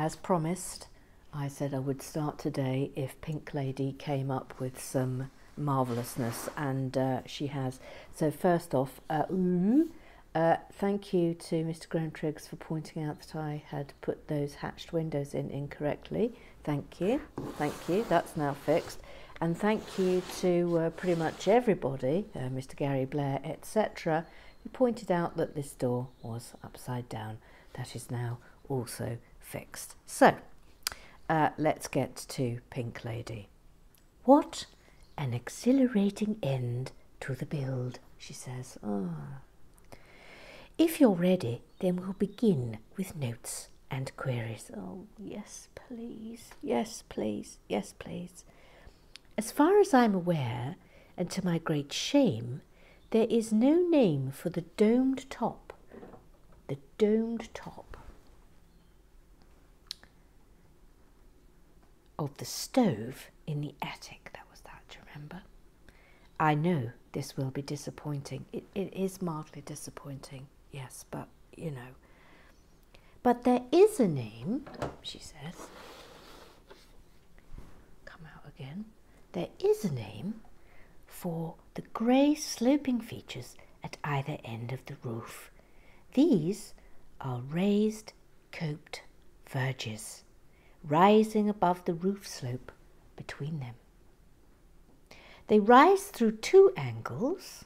as promised, I said I would start today if Pink Lady came up with some marvellousness, and she has. So first off, thank you to Mr. Graham-Triggs for pointing out that I had put those hatched windows in incorrectly. Thank you, that's now fixed. And thank you to pretty much everybody, Mr. Gary Blair, etc., who pointed out that this door was upside down. That is now also fixed. So, let's get to Pink Lady. What an exhilarating end to the build, she says. If you're ready, then we'll begin with notes and queries. Oh, yes, please. Yes, please. Yes, please. As far as I'm aware, and to my great shame, there is no name for the domed top. The domed top of the stove in the attic. That was that, do you remember? I know this will be disappointing. It is mildly disappointing, yes, but, you know. But there is a name, she says. Come out again. There is a name for the grey sloping features at either end of the roof. These are raised coped verges, rising above the roof slope between them. They rise through two angles,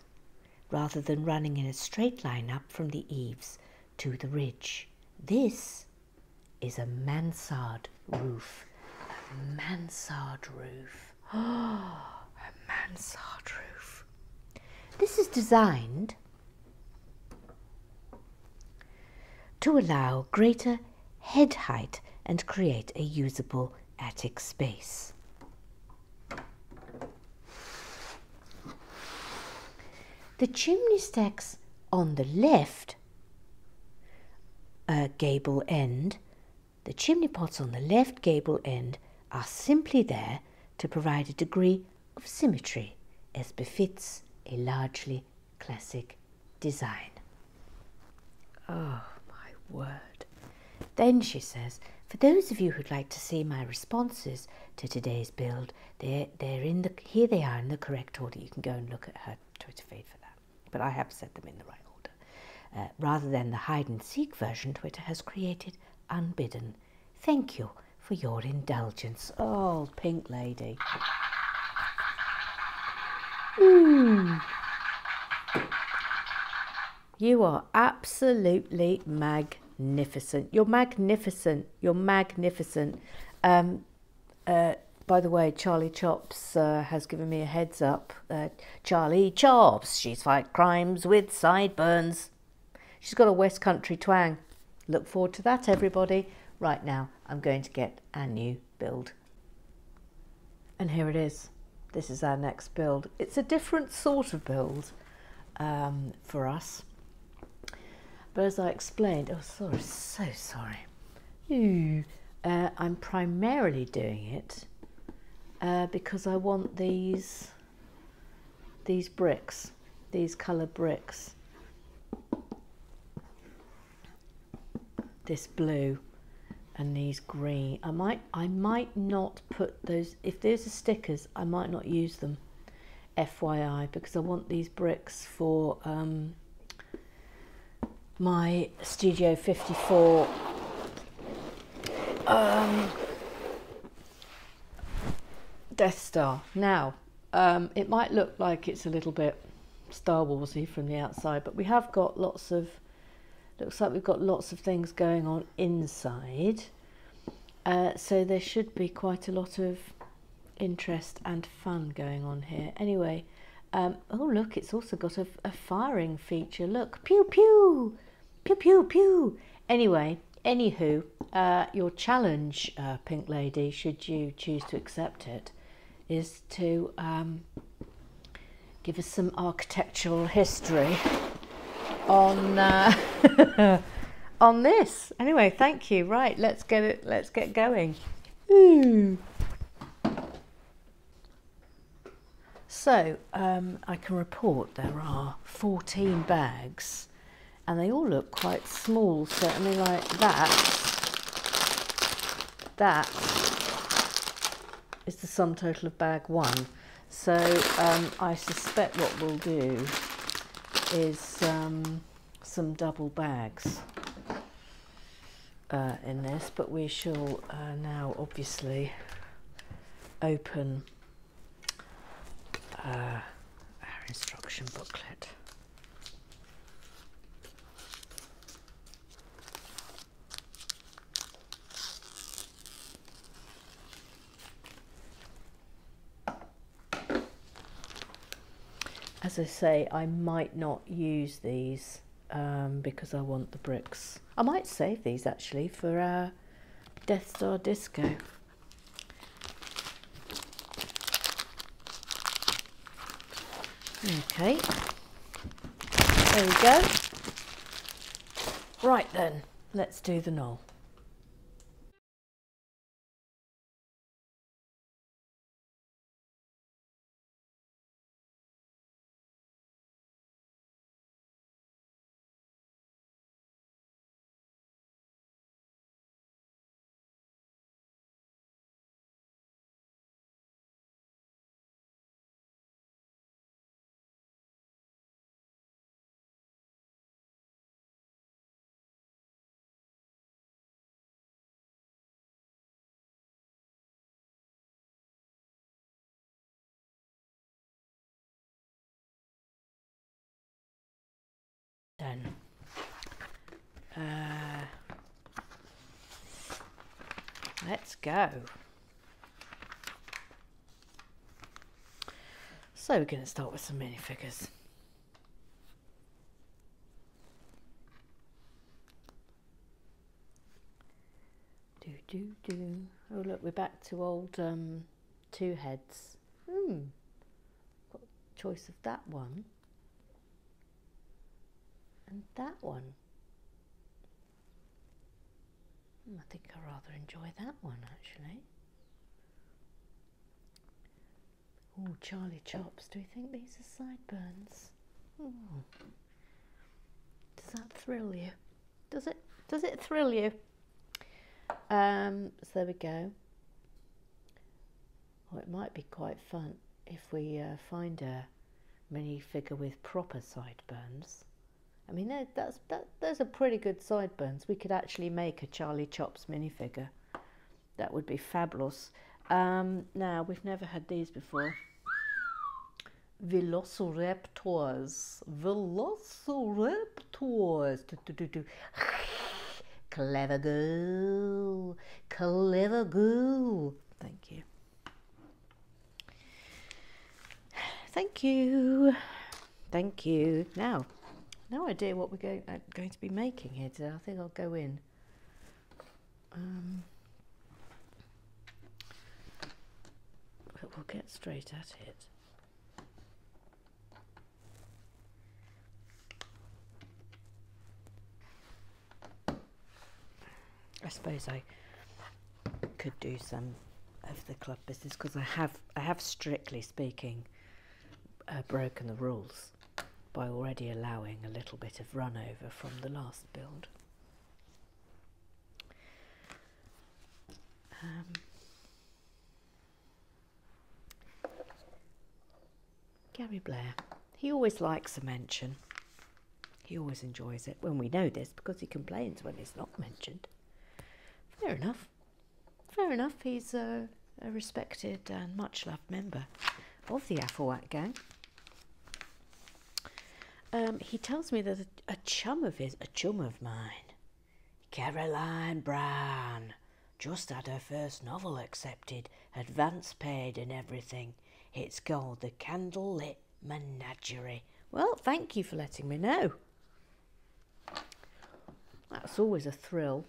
rather than running in a straight line up from the eaves to the ridge. This is a mansard roof. A mansard roof. Oh, a mansard roof. This is designed to allow greater head height and create a usable attic space. The chimney stacks on the left gable end, the chimney pots on the left gable end are simply there to provide a degree of symmetry as befits a largely classic design. Oh, my word. Then she says, for those of you who'd like to see my responses to today's build, here they are in the correct order. You can go and look at her Twitter feed for that. But I have said them in the right order. Rather than the hide-and-seek version, Twitter has created Unbidden. Thank you for your indulgence. Oh, Pink Lady. You are absolutely magnificent. You're magnificent. You're magnificent. By the way, Charlie Chops has given me a heads up. Charlie Chops, she's fight crimes with sideburns. She's got a West Country twang. Look forward to that, everybody. Right now, I'm going to get our new build. And here it is. This is our next build. It's a different sort of build for us. But as I explained, oh, sorry, so sorry. I'm primarily doing it because I want these bricks, these coloured bricks. This blue and these green. I might not put those, if those are stickers, I might not use them, FYI, because I want these bricks for my Studio 54 Death Star. Now, it might look like it's a little bit Star Warsy from the outside, but we have got lots of, looks like we've got lots of things going on inside. So there should be quite a lot of interest and fun going on here. Anyway, oh look, it's also got a firing feature. Look, pew pew, pew pew pew. Anyway, anywho, your challenge, Pink Lady, should you choose to accept it, is to give us some architectural history on on this. Anyway, thank you. Right, let's get going. Ooh. So I can report there are 14 bags and they all look quite small. So I mean, like that is the sum total of bag 1. So I suspect what we'll do is some double bags in this, but we shall now obviously open our instruction booklet. As I say, I might not use these because I want the bricks. I might save these actually for our Death Star Disco. Okay, there we go. Right then, let's do the knoll. Done. Let's go. So we're going to start with some minifigures. Oh look, we're back to old 2 heads. Got a choice of that one and that one. I think I rather enjoy that one actually. Oh, Charlie Chops. Do we think these are sideburns? Oh. Does that thrill you? Does it? Does it thrill you? So there we go. Well, it might be quite fun if we find a minifigure with proper sideburns. I mean, those are pretty good sideburns. We could actually make a Charlie Chops minifigure. That would be fabulous. Now, we've never had these before. Velociraptors. Velociraptors. Clever girl. Clever girl. Thank you. Thank you. Thank you. Now, no idea what we're going to be making here today. I think I'll go in. But we'll get straight at it. I suppose I could do some of the club business because I have strictly speaking broken the rules by already allowing a little bit of run over from the last build. Gary Blair, he always likes a mention. He always enjoys it when we know this because he complains when it's not mentioned. Fair enough. Fair enough. He's a respected and much loved member of the Afflewack gang. He tells me that a chum of mine, Caroline Brown, just had her first novel accepted, advance paid and everything. It's called The Candlelit Menagerie. Well, thank you for letting me know. That's always a thrill.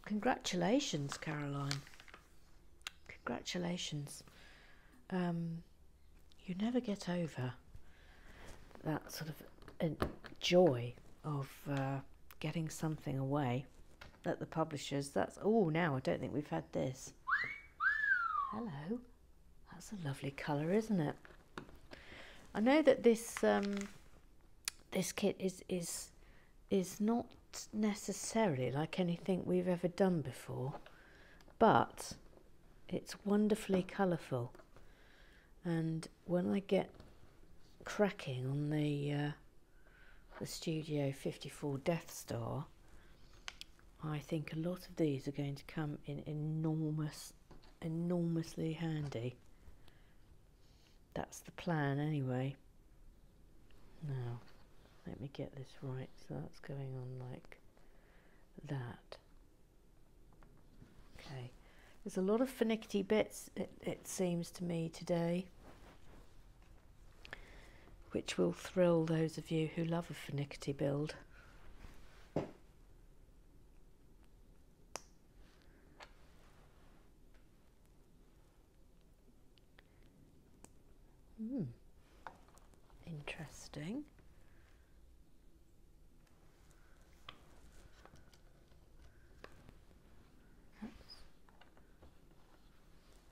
Congratulations, Caroline. Congratulations. You never get over that sort of joy of getting something away at the publishers. That's, oh, now I don't think we've had this. Hello. That's a lovely colour, isn't it? I know that this this kit is not necessarily like anything we've ever done before, but it's wonderfully colourful. And when I get cracking on the Studio 54 Death Star, I think a lot of these are going to come in enormously handy. That's the plan anyway. Now, let me get this right. So that's going on like that. Okay. There's a lot of finicky bits, it seems to me, today, which will thrill those of you who love a finicky build. Interesting.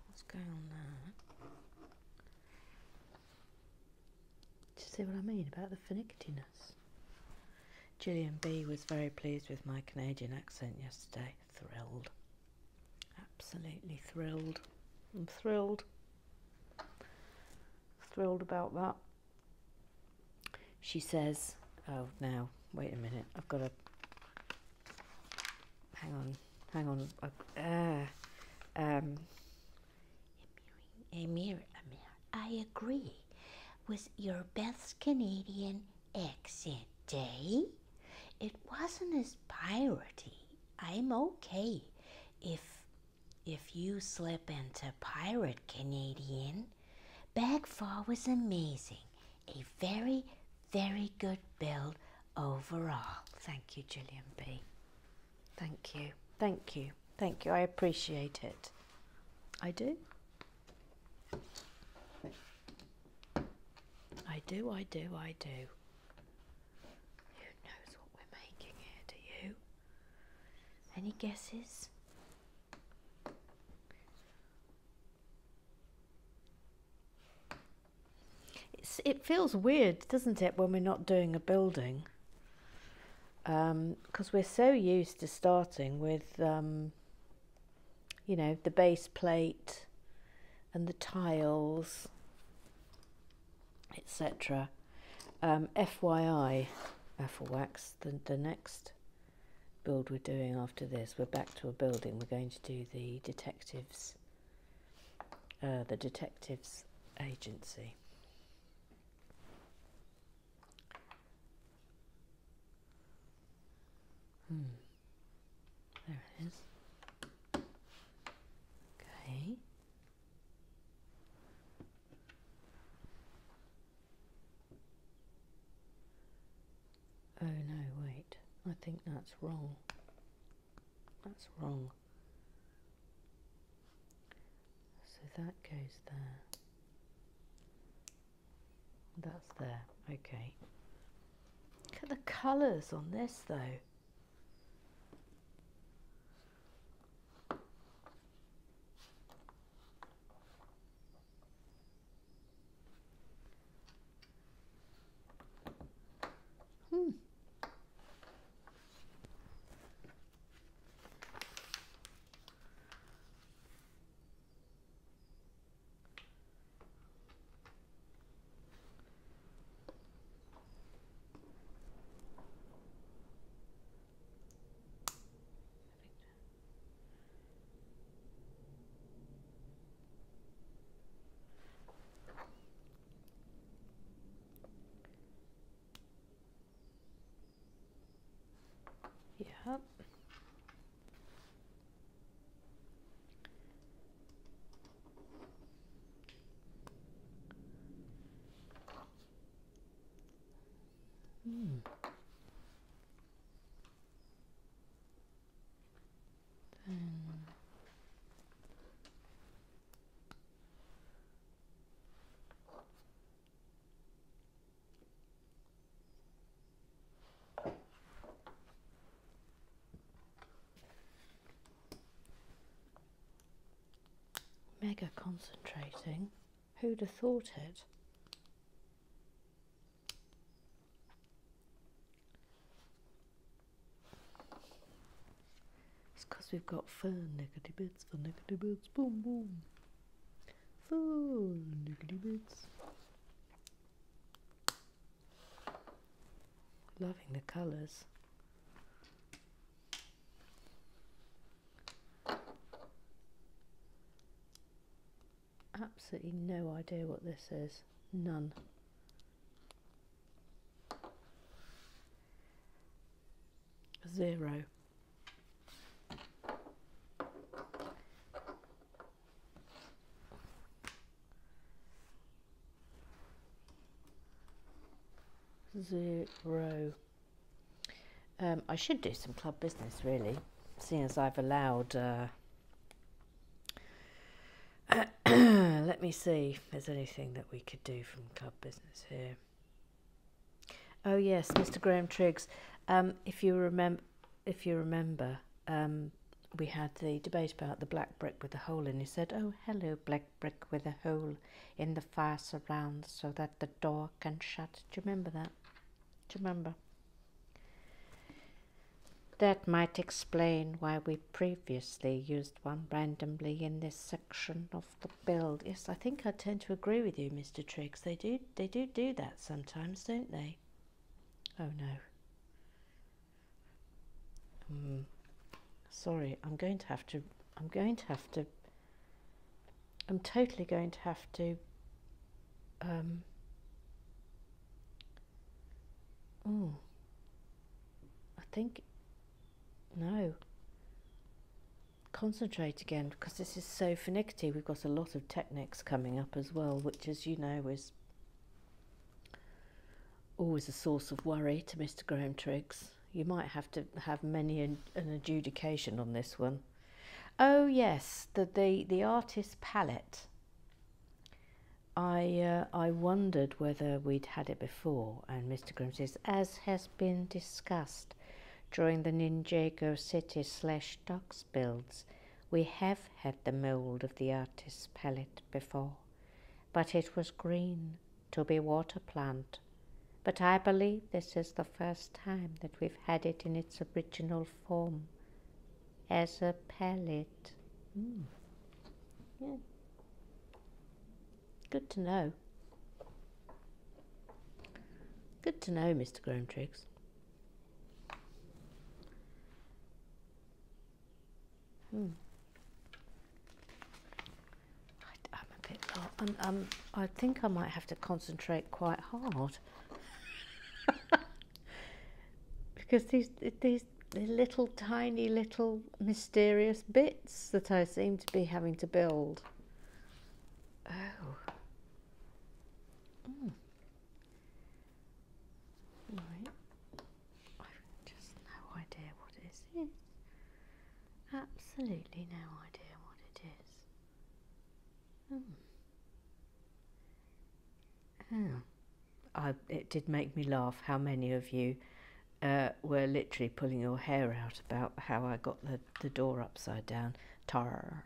What's going on there? Do you see what I mean about the finickiness? Gillian B was very pleased with my Canadian accent yesterday. Thrilled. Absolutely thrilled. I'm thrilled. Thrilled about that. She says, oh, now, wait a minute. I've got to... Hang on. Amir, I agree with your best Canadian accent, eh? It wasn't as piratey. I'm okay if you slip into pirate Canadian. Bagfall was amazing. A very, very good build overall. Thank you, Gillian B. Thank you. Thank you. Thank you. I appreciate it. I do. I do. Who knows what we're making here, do you? Any guesses? It feels weird, doesn't it, when we're not doing a building? Because we're so used to starting with, you know, the base plate and the tiles, etc. FYI, Afflewax, the next build we're doing after this, we're back to a building. We're going to do the detectives agency. There it is. Okay. Oh no, wait. I think that's wrong. That's wrong. So that goes there. That's there. Okay. Look at the colours on this though. Yep. Mega concentrating. Who'd have thought it? It's because we've got fun nickety bits for nickety bits, boom boom. Fun nickety bits. Loving the colours. Absolutely no idea what this is. None. Zero. Zero. I should do some club business, really, seeing as I've allowed. Let me see if there's anything that we could do from club business here. Oh yes, Mr. Graham Triggs. If you remember, we had the debate about the black brick with the hole in. He said, "Oh, hello, black brick with a hole in the fire surround so that the door can shut." Do you remember that? Do you remember? That might explain why we previously used one randomly in this section of the build. Yes, I think I tend to agree with you, Mr. Triggs. They do that sometimes, don't they? Oh no. Sorry, I'm totally going to have to I think no. Concentrate again, because this is so finicky. We've got a lot of techniques coming up as well, which, as you know, is always a source of worry to Mr. Graham Triggs. You might have to have many an adjudication on this one. Oh yes, the artist palette. I wondered whether we'd had it before, and Mr. Graham says, as has been discussed during the Ninjago City / Docks builds, we have had the mould of the artist's palette before, but it was green to be water plant. But I believe this is the first time that we've had it in its original form as a palette. Yeah. Good to know. Good to know, Mr. Graham Triggs. I'm a bit lost. I think I might have to concentrate quite hard. Because these little tiny little mysterious bits that I seem to be having to build. Oh. Right. I've just no idea what it is. Absolutely no idea what it is. It did make me laugh how many of you were literally pulling your hair out about how I got the door upside down. Tar.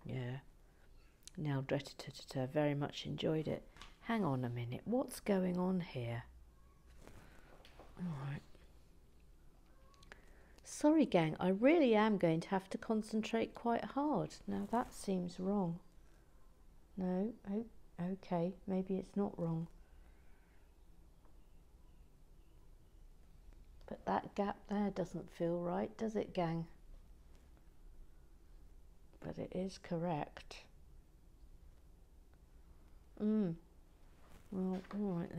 Yeah. Now Dretita very much enjoyed it. Hang on a minute, what's going on here? Alright. Sorry gang, I really am going to have to concentrate quite hard. Now that seems wrong. No, oh, okay, maybe it's not wrong. But that gap there doesn't feel right, does it, gang? But it is correct. Well, alright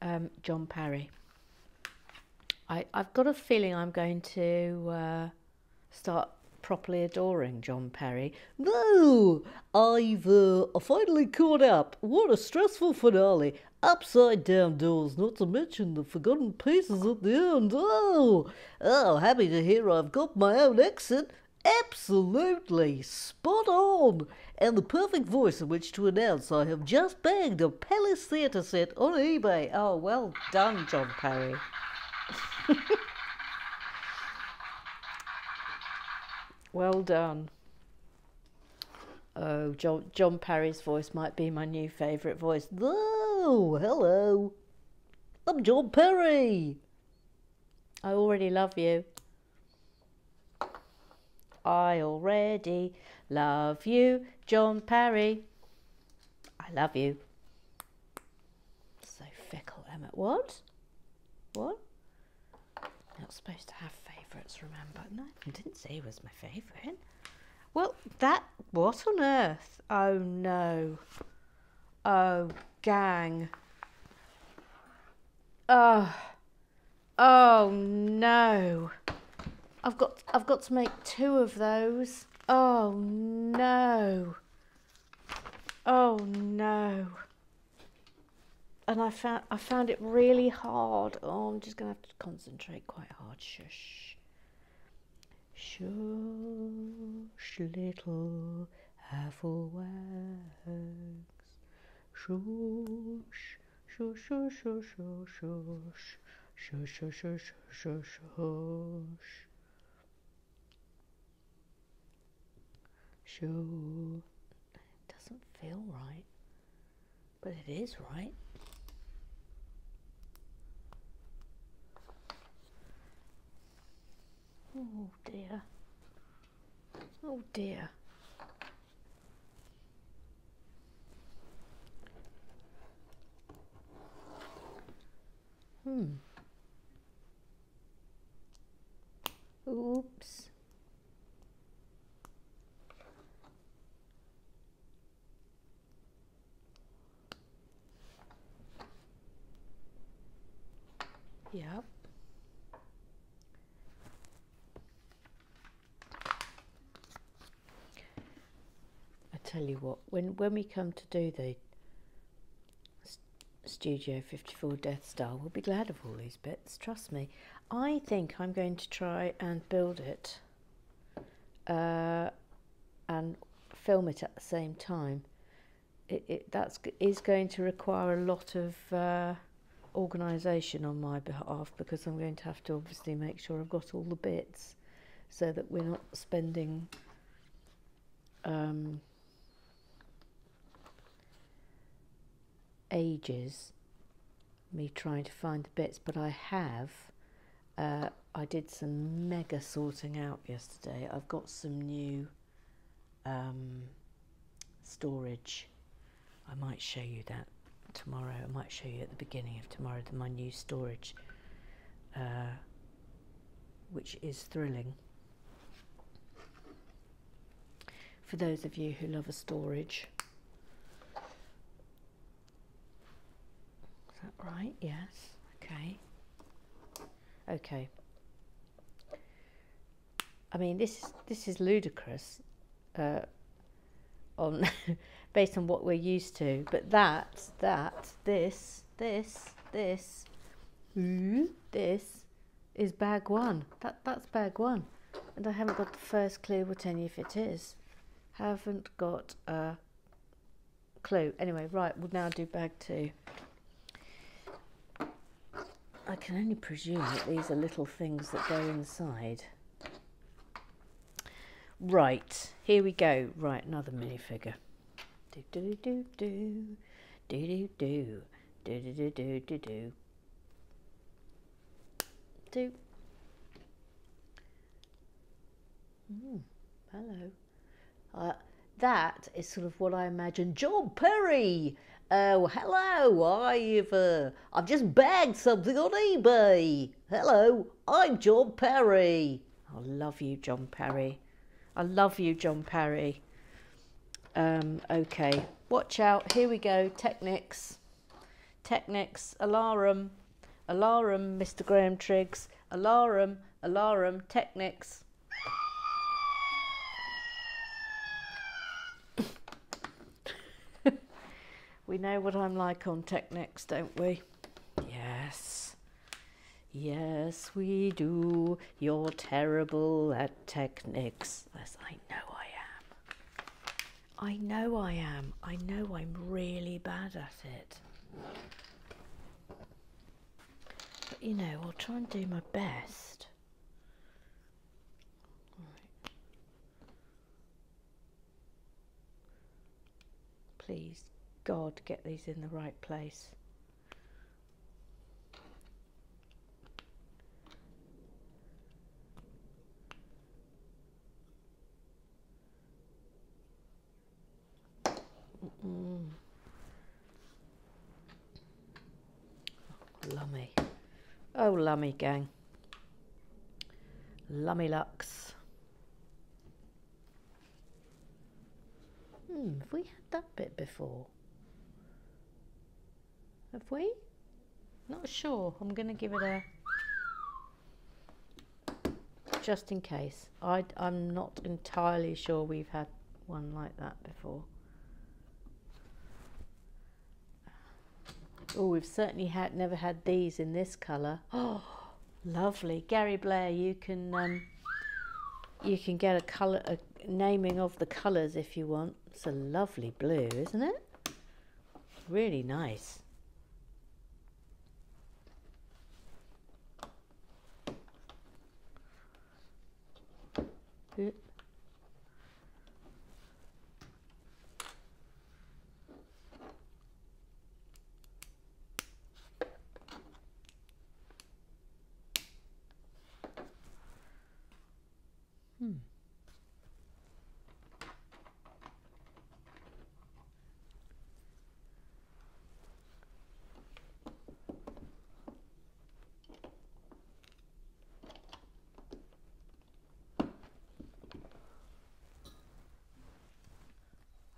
then. John Parry. I've got a feeling I'm going to start properly adoring John Parry. No, I've finally caught up. What a stressful finale. Upside down doors, not to mention the forgotten pieces at the end. Oh, happy to hear I've got my own exit. Absolutely spot on, and the perfect voice in which to announce I have just bagged a Palace Theatre set on eBay. Oh, well done, John Parry. Well done. Oh, John Parry's voice might be my new favourite voice. Oh, hello. I'm John Parry. I already love you. I already love you, John Parry. I love you. So fickle, Emma. What? What? You're not supposed to have favourites, remember? No, I didn't say he was my favourite. Well, what on earth? Oh no. Oh, gang. Oh no. I've got to make 2 of those. Oh no. Oh no. And I found it really hard. Oh, I'm just gonna have to concentrate quite hard. Shush. Shush, little apple wax. Shush, shush, shush, shush, shush, shush, shush, shush, shush, shush. Shush. It doesn't feel right, but it is right. Oh dear. Oh dear. Oops. Yep. I tell you what, when we come to do the Studio 54 Death Star, we'll be glad of all these bits, trust me. I think I'm going to try and build it and film it at the same time. That is going to require a lot of organisation on my behalf, because I'm going to have to obviously make sure I've got all the bits so that we're not spending ages me trying to find the bits. But I did some mega sorting out yesterday. I've got some new storage. I might show you that tomorrow. I might show you at the beginning of tomorrow my new storage, which is thrilling. For those of you who love a storage. Is that right? Yes. Okay. Okay. I mean, this is ludicrous, on based on what we're used to. But this is bag 1. That's bag 1, and I haven't got the first clue what any of it is. Haven't got a clue. Anyway, right, we'll now do bag 2. I can only presume that these are little things that go inside. Right, here we go. Right, another minifigure. Do do do do do do do do do do do do do. Hello. That is sort of what I imagine. John Parry! Oh, hello, I've just bagged something on eBay. Hello, I'm John Parry. I love you, John Parry. I love you, John Parry. Okay, watch out. Here we go. Technics, alarum, Mr. Graham Triggs. Alarum, Technics. We know what I'm like on Technics, don't we? Yes. Yes, we do. You're terrible at Technics. Yes, I know I am. I know I am. I know I'm really bad at it. But, you know, I'll try and do my best. Please, God, get these in the right place. Lummy. Oh, lummy gang. Lummy Lux. Have we had that bit before? Have we? Not sure. I'm going to give it a... just in case. I'm not entirely sure we've had one like that before. Oh, we've certainly never had these in this colour. Oh, lovely. Gary Blair, you can get a colour, a naming of the colours if you want. It's a lovely blue, isn't it? Really nice.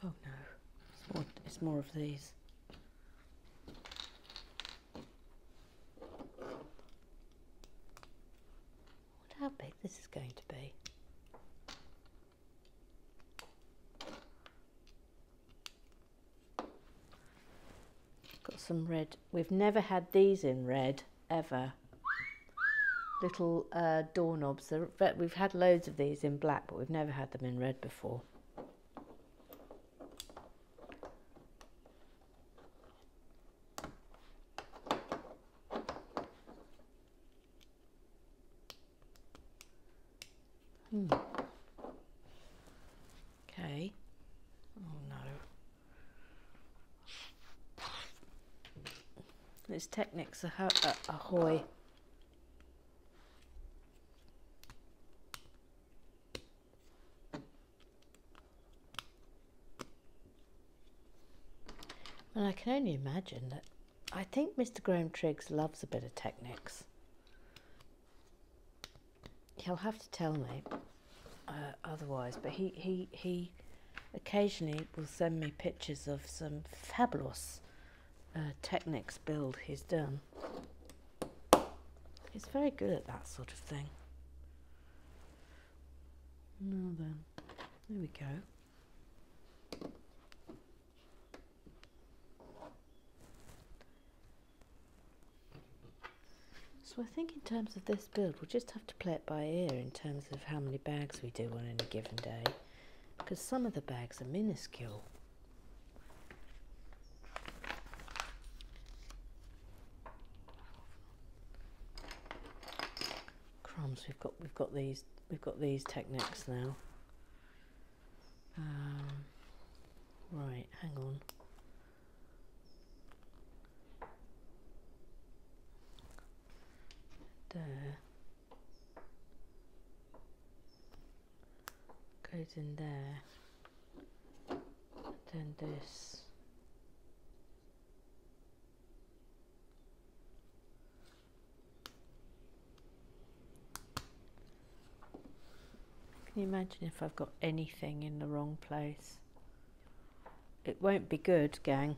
Oh no, it's more of these. I wonder how big this is going to be. Got some red. We've never had these in red ever. Little doorknobs. We've had loads of these in black, but we've never had them in red before. Okay. Oh no. It's Technics Ahoy. And I can only imagine that I think Mr. Graham Triggs loves a bit of Technics. He'll have to tell me otherwise, but he occasionally will send me pictures of some fabulous Technics build he's done. He's very good at that sort of thing. Now then, there we go. So I think in terms of this build, we'll just have to play it by ear in terms of how many bags we do on any given day, because some of the bags are minuscule. Crumbs, we've got these Technics now. Right, hang on. There. Goes in there. Then this. Can you imagine if I've got anything in the wrong place? It won't be good, gang.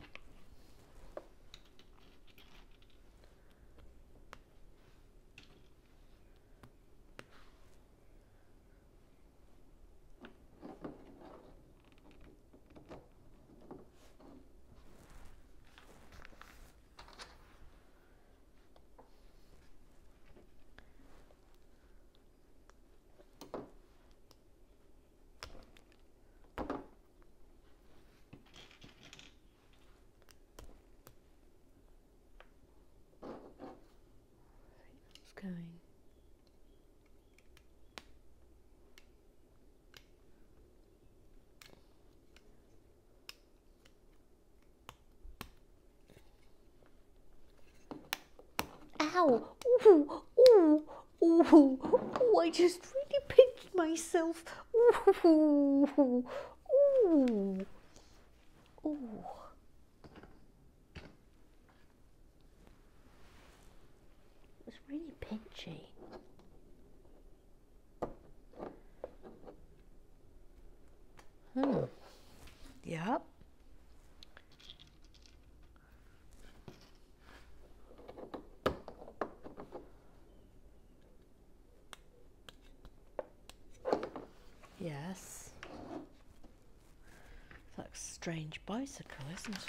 Ow! Ooh! Ooh! Ooh! Ooh! I just really pinched myself. Ooh! Ooh! Ooh! It was really pinchy. Yep. Yes. It's like a strange bicycle, isn't it?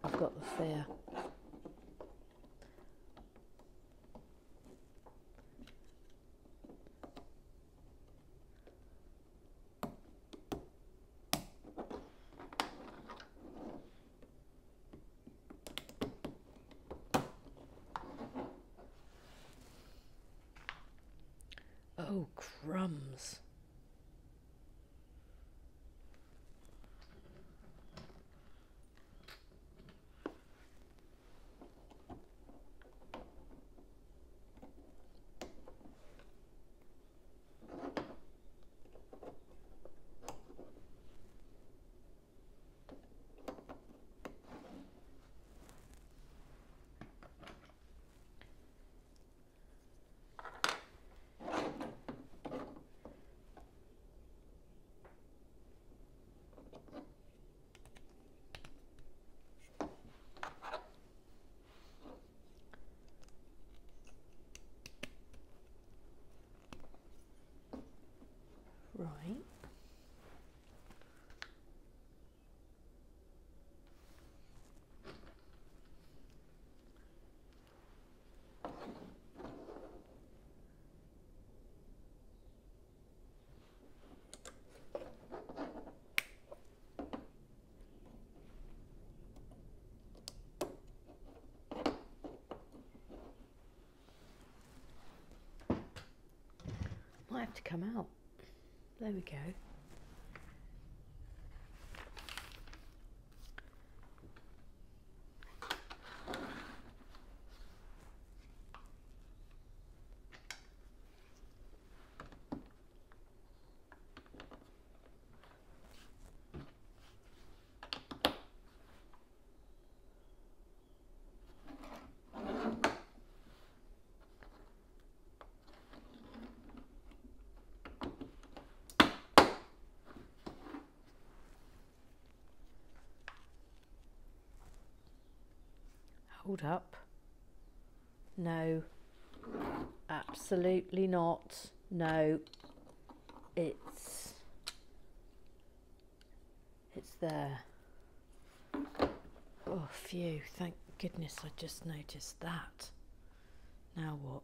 I've got the fear. Oh, crumbs. Right. Might have to come out. There we go. Hold up. No. Absolutely not. No. It's there. Oh, phew. Thank goodness I just noticed that. Now what?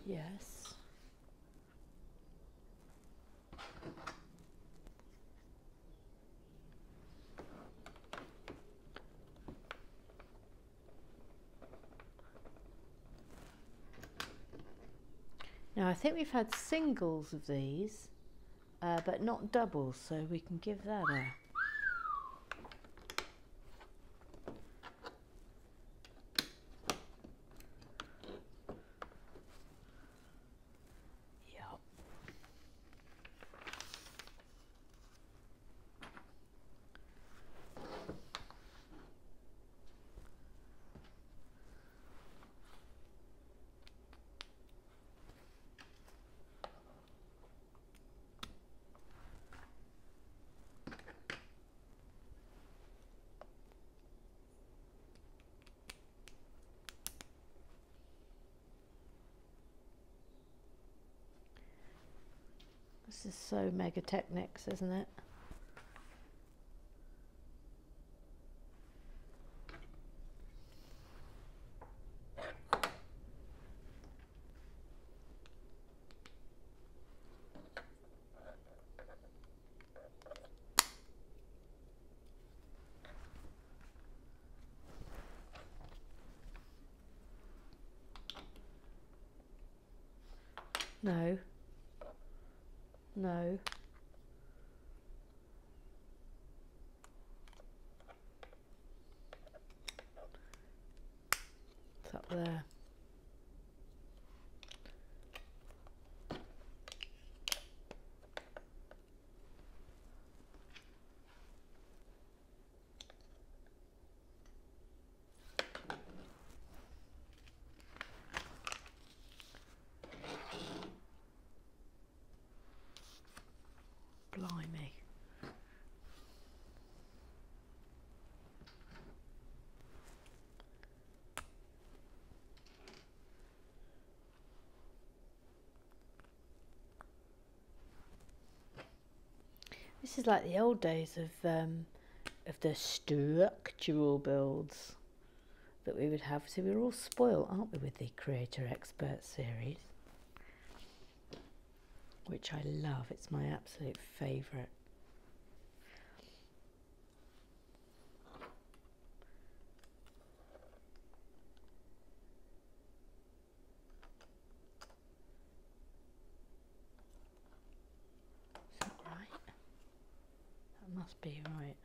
Yes. Now I think we've had singles of these, but not doubles, so we can give that a... Yup. This is so Mega Technics, isn't it? No. No. It's up there. Blimey. This is like the old days of the structural builds that we would have. So we're all spoiled, aren't we, with the Creator Expert series, which I love. It's my absolute favourite. Is that right? That must be right.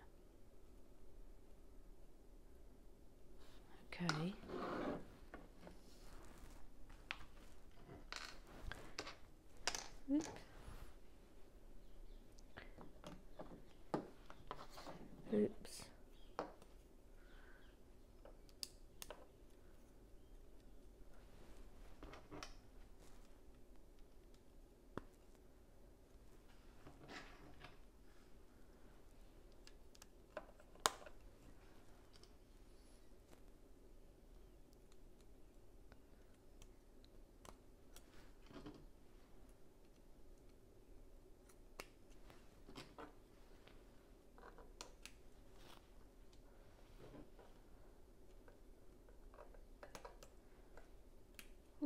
Okay. Oops. Oops.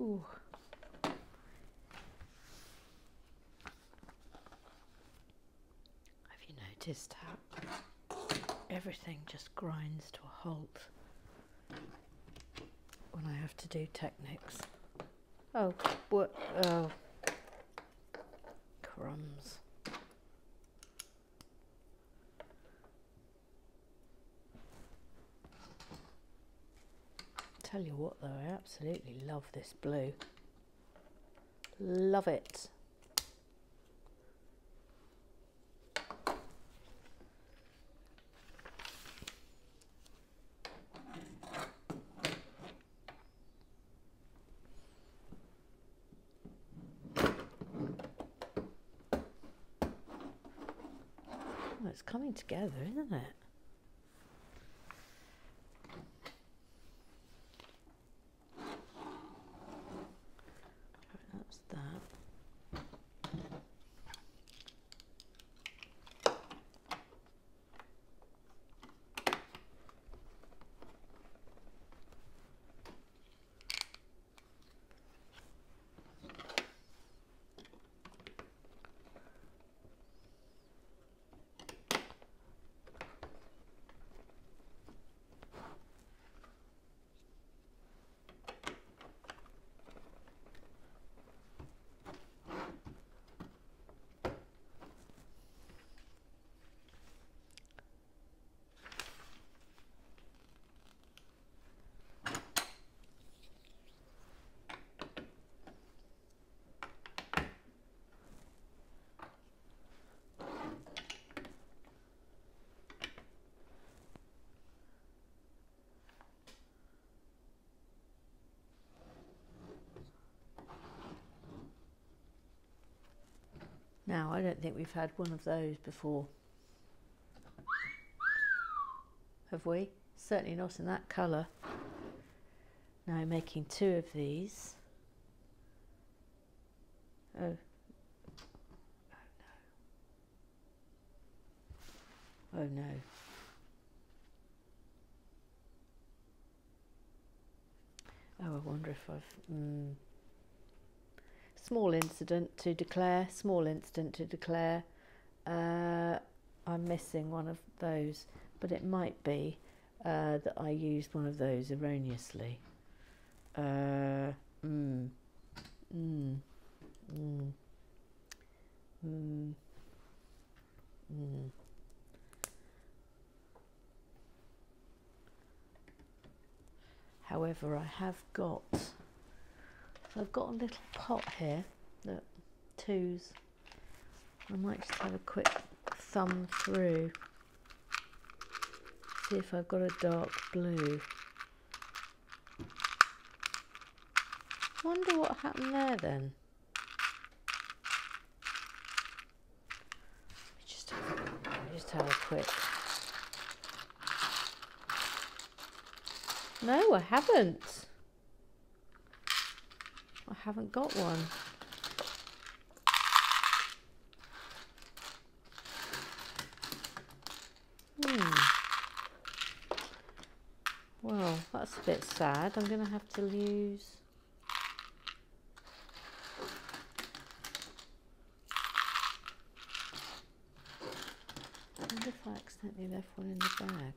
Ooh. Have you noticed how everything just grinds to a halt when I have to do techniques? Oh, what? Oh, crumbs. Tell you what though, I absolutely love this blue. Love it. Well, it's coming together, isn't it? That's that. Now, I don't think we've had one of those before. Have we? Certainly not in that colour. Now making two of these. Oh. Oh no. Oh no. Oh, I wonder if I've... Small incident to declare, small incident to declare. I'm missing one of those, but it might be that I used one of those erroneously. However, I've got a little pot here, look, twos. I might just have a quick thumb through, see if I've got a dark blue. Wonder what happened there then. Just have a quick. No, I haven't. I haven't got one. Well, that's a bit sad. I'm going to have to use... I wonder if I accidentally left one in the bag.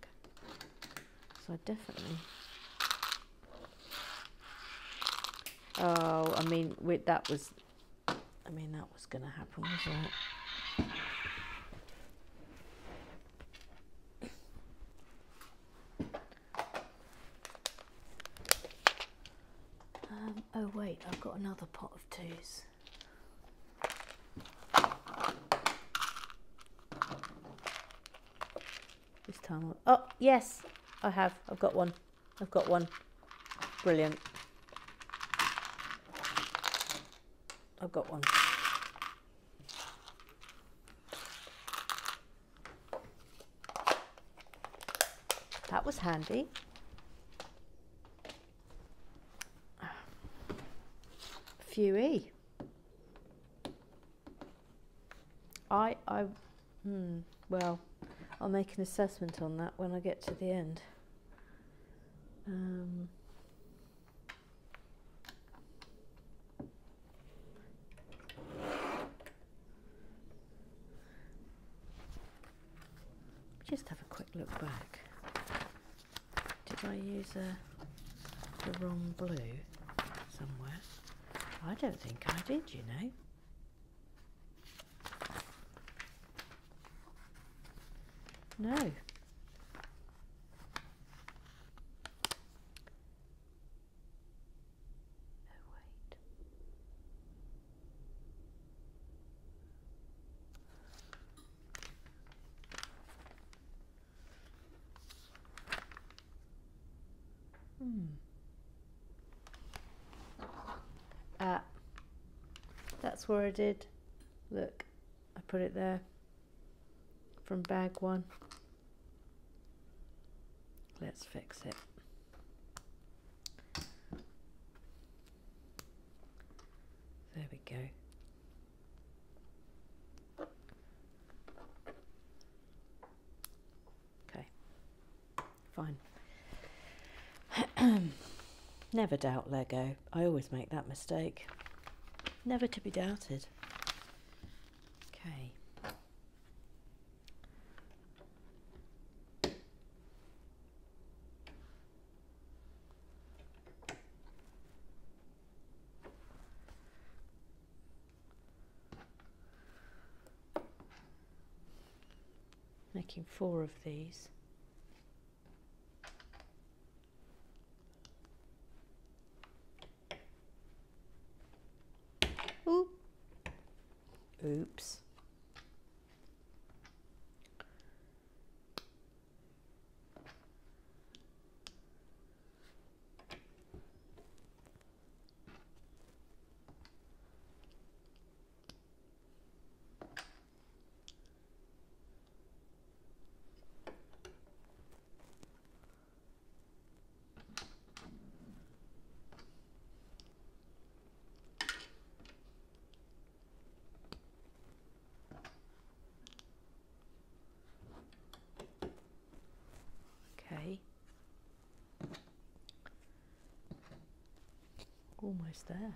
So I definitely... Oh, I mean, that was going to happen, wasn't it? Oh wait, I've got another pot of twos. This time, oh yes, I have. I've got one. I've got one. Brilliant. I've got one. That was handy. Fewy. Well, I'll make an assessment on that when I get to the end. Just have a quick look back. Did I use the wrong blue somewhere? I don't think I did, you know. No. Oh, wait. That's where I did. Look, I put it there from bag one. Let's fix it. There we go. Okay, fine. Never doubt Lego. I always make that mistake. Never to be doubted. Okay. Making 4 of these. Ooh. Oops. Almost there.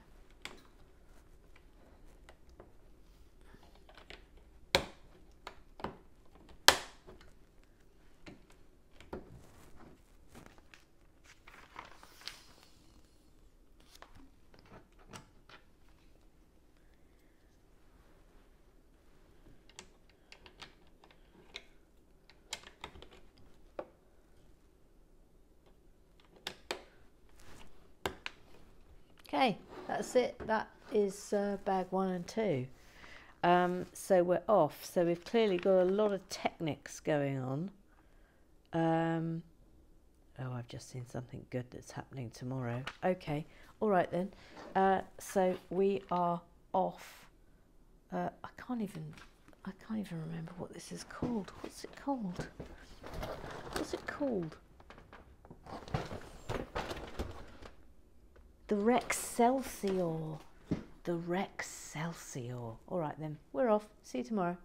That's it. That is bag 1 and 2. So we're off. So we've clearly got a lot of techniques going on. Oh, I've just seen something good that's happening tomorrow. Okay, all right then. So we are off. I can't even remember what this is called. What's it called? What's it called? The Rexcelsior. The Rexcelsior. All right then, we're off. See you tomorrow.